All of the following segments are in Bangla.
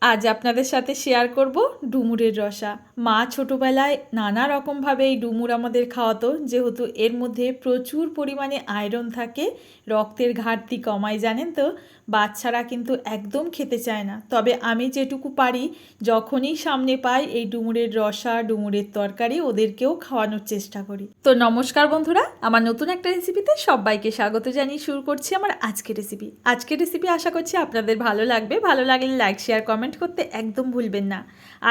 আজ আপনাদের সাথে শেয়ার করব ডুমুরের রসা। মা ছোটোবেলায় নানা রকমভাবে এই ডুমুর আমাদের খাওয়াতো, যেহেতু এর মধ্যে প্রচুর পরিমাণে আয়রন থাকে, রক্তের ঘাটতি কমায়। জানেন তো, বাচ্চারা কিন্তু একদম খেতে চায় না, তবে আমি যেটুকু পারি যখনই সামনে পাই এই ডুমুরের রসা, ডুমুরের তরকারি ওদেরকেও খাওয়ানোর চেষ্টা করি। তো নমস্কার বন্ধুরা, আমার নতুন একটা রেসিপিতে সবাইকে স্বাগত জানিয়ে শুরু করছি আমার আজকের রেসিপি আশা করছি আপনাদের ভালো লাগবে। ভালো লাগলে লাইক, শেয়ার, কমেন্ট করতে একদম ভুলবেন না।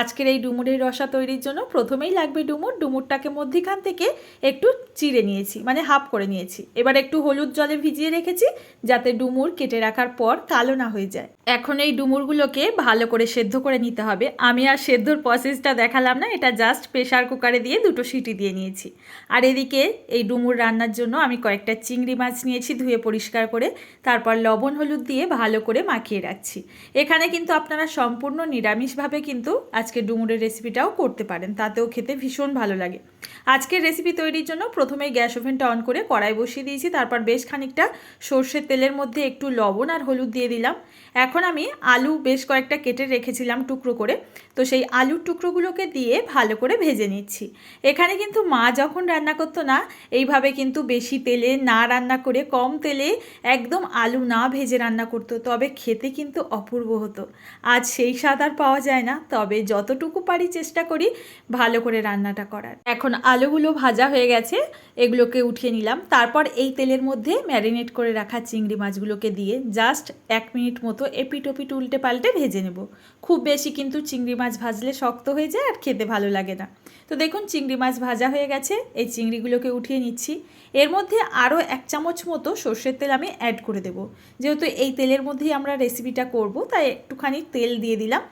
আজকের এই ডুমুরের রসা তৈরির জন্য প্রথমেই লাগবে ডুমুরটাকে মধ্যিখান থেকে একটু চিড়ে নিয়েছি, মানে হাফ করে নিয়েছি। এবার একটু হলুদ জলে ভিজিয়ে রেখেছি যাতে ডুমুর কেটে রাখার পর কালো না হয়ে যায়। এখন এই ডুমুরগুলোকে ভালো করে সেদ্ধ করে নিতে হবে। আমি আর সেদ্ধর প্রসেসটা দেখালাম না, এটা জাস্ট প্রেশার কুকারে দিয়ে 2টো সিটি দিয়ে নিয়েছি। আর এদিকে এই ডুমুর রান্নার জন্য আমি কয়েকটা চিংড়ি মাছ নিয়েছি ধুয়ে পরিষ্কার করে, তারপর লবণ হলুদ দিয়ে ভালো করে মাখিয়ে রাখছি। এখানে কিন্তু আপনারা সম্পূর্ণ নিরামিষভাবে কিন্তু আজকে ডুমুরের রেসিপিটাও করতে পারেন, তাতেও খেতে ভীষণ ভালো লাগে। আজকের রেসিপি তৈরির জন্য প্রথমেই গ্যাস ওভেনটা অন করে কড়াই বসিয়ে দিয়েছি, তারপর বেশ খানিকটা সর্ষের তেলের মধ্যে একটু লবণ আর হলুদ দিয়ে দিলাম। এখন আমি আলু বেশ কয়েকটা কেটে রেখেছিলাম টুকরো করে, তো সেই আলুর টুকরোগুলোকে দিয়ে ভালো করে ভেজে নিচ্ছি। এখানে কিন্তু মা যখন রান্না করতো না, এইভাবে কিন্তু বেশি তেলে না রান্না করে কম তেলে একদম আলু না ভেজে রান্না করতো, তবে খেতে কিন্তু অপূর্ব হতো। আজ সেই স্বাদ আর পাওয়া যায় না, তবে যতটুকু পারি চেষ্টা করি ভালো করে রান্নাটা করার। এখন আলুগুলো ভাজা হয়ে গেছে, এগুলোকে উঠিয়ে নিলাম। তারপর এই তেলের মধ্যে ম্যারিনেট করে রাখা চিংড়ি মাছগুলোকে দিয়ে জাস্ট 1 মিনিট মতো এপিট ওপিট উল্টে পাল্টে ভেজে নেব। খুব বেশি কিন্তু চিংড়ি মাছ ভাজলে শক্ত হয়ে যায় আর খেতে ভালো লাগে না। তো দেখুন চিংড়ি মাছ ভাজা হয়ে গেছে, এই চিংড়িগুলোকে উঠিয়ে নিচ্ছি। এর মধ্যে আরও 1 চামচ মতো সর্ষের তেল আমি অ্যাড করে দেব, যেহেতু এই তেলের মধ্যেই আমরা রেসিপিটা করব, তাই একটুখানি তেল দিয়ে দিলাম।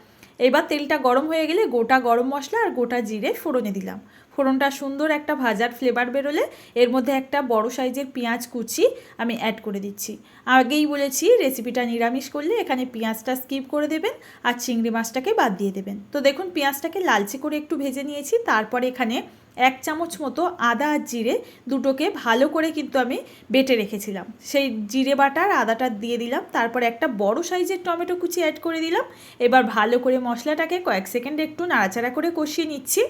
এবার তেলটা গরম হয়ে গেলে গোটা গরম মশলা আর গোটা জিরে ফোড়নে দিলাম। ফোড়নটা সুন্দর একটা ভাজার ফ্লেভার বেরোলে এর মধ্যে একটা বড় সাইজের পেঁয়াজ কুচি আমি অ্যাড করে দিচ্ছি। আগেই বলেছি রেসিপিটা নিরামিষ করলে এখানে পেঁয়াজটা স্কিপ করে দেবেন আর চিংড়ি মাছটাকে বাদ দিয়ে দেবেন। তো দেখুন পেঁয়াজটাকে লালচে করে একটু ভেজে নিয়েছি। তারপরে এখানে 1 চামচ মতো আদা আর জিরে দুটোকে ভালো করে কিন্তু আমি বেটে রেখেছিলাম, সেই জিরে বাটা আর আদাটা দিয়ে দিলাম। তারপর একটা বড় সাইজের টমেটো কুচি অ্যাড করে দিলাম। এবার ভালো করে মশলাটাকে কয়েক সেকেন্ড একটু নাড়াচাড়া করে কষিয়ে নিচ্ছি।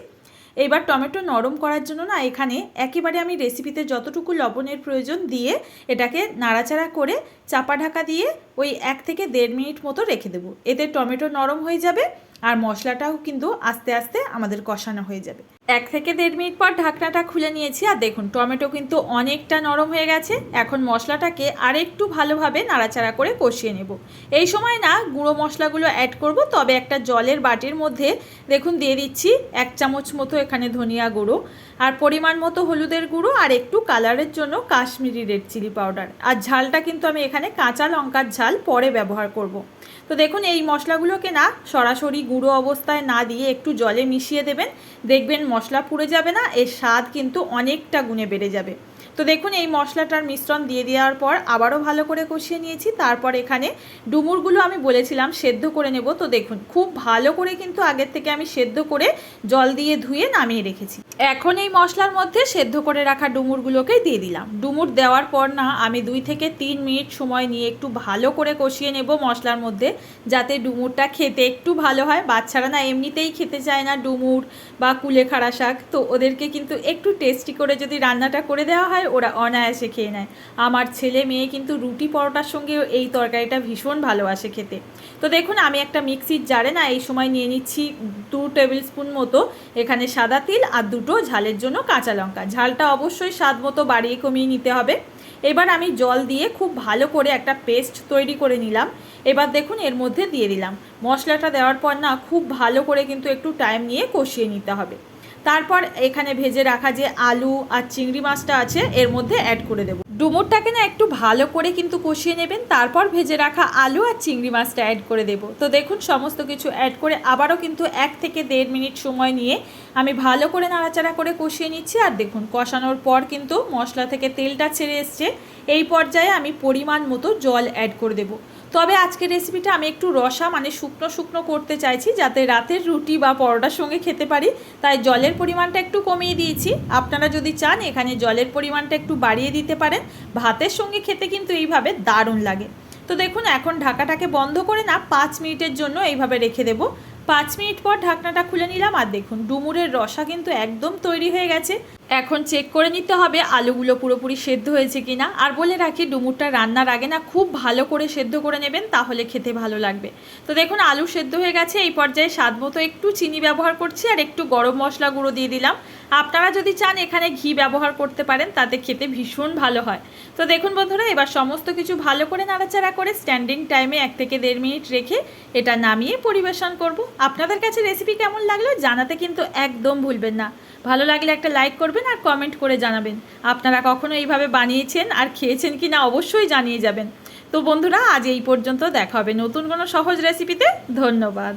এবার টমেটো নরম করার জন্য না এখানে একেবারে আমি রেসিপিতে যতটুকু লবণের প্রয়োজন দিয়ে এটাকে নাড়াচাড়া করে চাপা ঢাকা দিয়ে ওই 1 থেকে 1.5 মিনিট মতো রেখে দেবো। এতে টমেটো নরম হয়ে যাবে আর মশলাটাও কিন্তু আস্তে আস্তে আমাদের কষানো হয়ে যাবে। 1 থেকে 1.5 মিনিট পর ঢাকনাটা খুলে নিয়েছি আর দেখুন টমেটো কিন্তু অনেকটা নরম হয়ে গেছে। এখন মশলাটাকে আরেকটু ভালোভাবে নাড়াচাড়া করে কষিয়ে নেব। এই সময় না গুঁড়ো মশলাগুলো অ্যাড করব, তবে একটা জলের বাটির মধ্যে দেখুন দিয়ে দিচ্ছি 1 চামচ মতো এখানে ধনিয়া গুঁড়ো আর পরিমাণ মতো হলুদের গুঁড়ো আর একটু কালারের জন্য কাশ্মীরি রেড চিলি পাউডার। আর ঝালটা কিন্তু আমি এখানে কাঁচা লঙ্কার ঝাল পরে ব্যবহার করব। তো দেখুন এই মশলাগুলোকে না সরাসরি গুঁড়ো অবস্থায় না দিয়ে একটু জলে মিশিয়ে দেবেন, দেখবেন মশলা পুড়ে যাবে না, এর স্বাদ কিন্তু অনেকটা গুণে বেড়ে যাবে। তো দেখুন এই মশলাটার মিশ্রণ দিয়ে দেওয়ার পর আবারও ভালো করে কষিয়ে নিয়েছি। তারপর এখানে ডুমুরগুলো আমি বলেছিলাম সেদ্ধ করে নেব, তো দেখুন খুব ভালো করে কিন্তু আগের থেকে আমি সেদ্ধ করে জল দিয়ে ধুয়ে নামিয়ে রেখেছি। এখন এই মশলার মধ্যে সেদ্ধ করে রাখা ডুমুরগুলোকে দিয়ে দিলাম। ডুমুর দেওয়ার পর না আমি 2 থেকে 3 মিনিট সময় নিয়ে একটু ভালো করে কষিয়ে নেব মশলার মধ্যে, যাতে ডুমুরটা খেতে একটু ভালো হয়। বাচ্চারা না এমনিতেই খেতে চায় না ডুমুর বা কুলেখাড়া শাক, তো ওদেরকে কিন্তু একটু টেস্টি করে যদি রান্নাটা করে দেওয়া হয় ওরা অনায়াসে খেয়ে নেয়। আমার ছেলে মেয়ে কিন্তু রুটি পরোটার সঙ্গেও এই তরকারিটা ভীষণ ভালোবাসে খেতে। তো দেখুন আমি একটা মিক্সির জারে না এই সময় নিয়ে নিচ্ছি 2 টেবিল স্পুন মতো এখানে সাদা তিল আর 2টো ঝালের জন্য কাঁচা লঙ্কা। ঝালটা অবশ্যই স্বাদ মতো বাড়িয়ে কমিয়ে নিতে হবে। এবার আমি জল দিয়ে খুব ভালো করে একটা পেস্ট তৈরি করে নিলাম। এবার দেখুন এর মধ্যে দিয়ে দিলাম। মশলাটা দেওয়ার পর না খুব ভালো করে কিন্তু একটু টাইম নিয়ে কষিয়ে নিতে হবে। তারপর এখানে ভেজে রাখা যে আলু আর চিংড়ি মাছটা আছে এর মধ্যে অ্যাড করে দেবো। ডুমুরটাকে না একটু ভালো করে কিন্তু কষিয়ে নেবেন, তারপর ভেজে রাখা আলু আর চিংড়ি মাছটা অ্যাড করে দেব। তো দেখুন সমস্ত কিছু অ্যাড করে আবারও কিন্তু 1 থেকে 1.5 মিনিট সময় নিয়ে আমি ভালো করে নাড়াচাড়া করে কষিয়ে নিচ্ছি। আর দেখুন কষানোর পর কিন্তু মশলা থেকে তেলটা ছেড়ে এসছে। এই পর্যায়ে আমি পরিমাণ মতো জল অ্যাড করে দেব। তবে আজকের রেসিপিটা আমি একটু রসা মানে শুকনো শুকনো করতে চাইছি, যাতে রাতের রুটি বা পরোটার সঙ্গে খেতে পারি, তাই জলের পরিমাণটা একটু কমিয়ে দিয়েছি। আপনারা যদি চান এখানে জলের পরিমাণটা একটু বাড়িয়ে দিতে পারেন। ভাতের সঙ্গে খেতে কিন্তু এইভাবে দারুণ লাগে। তো দেখুন এখন ঢাকাটাকে বন্ধ করে না 5 মিনিটের জন্য এইভাবে রেখে দেবো। 5 মিনিট পর ঢাকনাটা খুলে নিলাম আর দেখুন ডুমুরের রসা কিন্তু একদম তৈরি হয়ে গেছে। এখন চেক করে নিতে হবে আলুগুলো পুরোপুরি সেদ্ধ হয়েছে কিনা। আর বলে রাখি ডুমুরটা রান্নার আগে না খুব ভালো করে সেদ্ধ করে নেবেন, তাহলে খেতে ভালো লাগবে। তো দেখুন আলু সেদ্ধ হয়ে গেছে। এই পর্যায়ে স্বাদ মতো একটু চিনি ব্যবহার করছি আর একটু গরম মশলা গুঁড়ো দিয়ে দিলাম। আপনারা যদি চান এখানে ঘি ব্যবহার করতে পারেন, তাতে খেতে ভীষণ ভালো হয়। তো দেখুন বন্ধুরা, এবার সমস্ত কিছু ভালো করে নাড়াচাড়া করে স্ট্যান্ডিং টাইমে 1 থেকে 1.5 মিনিট রেখে এটা নামিয়ে পরিবেশন করব। আপনাদের কাছে রেসিপি কেমন লাগলো জানাতে কিন্তু একদম ভুলবেন না। ভালো লাগলে একটা লাইক করবেন আর কমেন্ট করে জানাবেন আপনারা কখনো এইভাবে বানিয়েছেন আর খেয়েছেন কি না, অবশ্যই জানিয়ে যাবেন। তো বন্ধুরা আজ এই পর্যন্ত, দেখা হবে নতুন কোনো সহজ রেসিপিতে। ধন্যবাদ।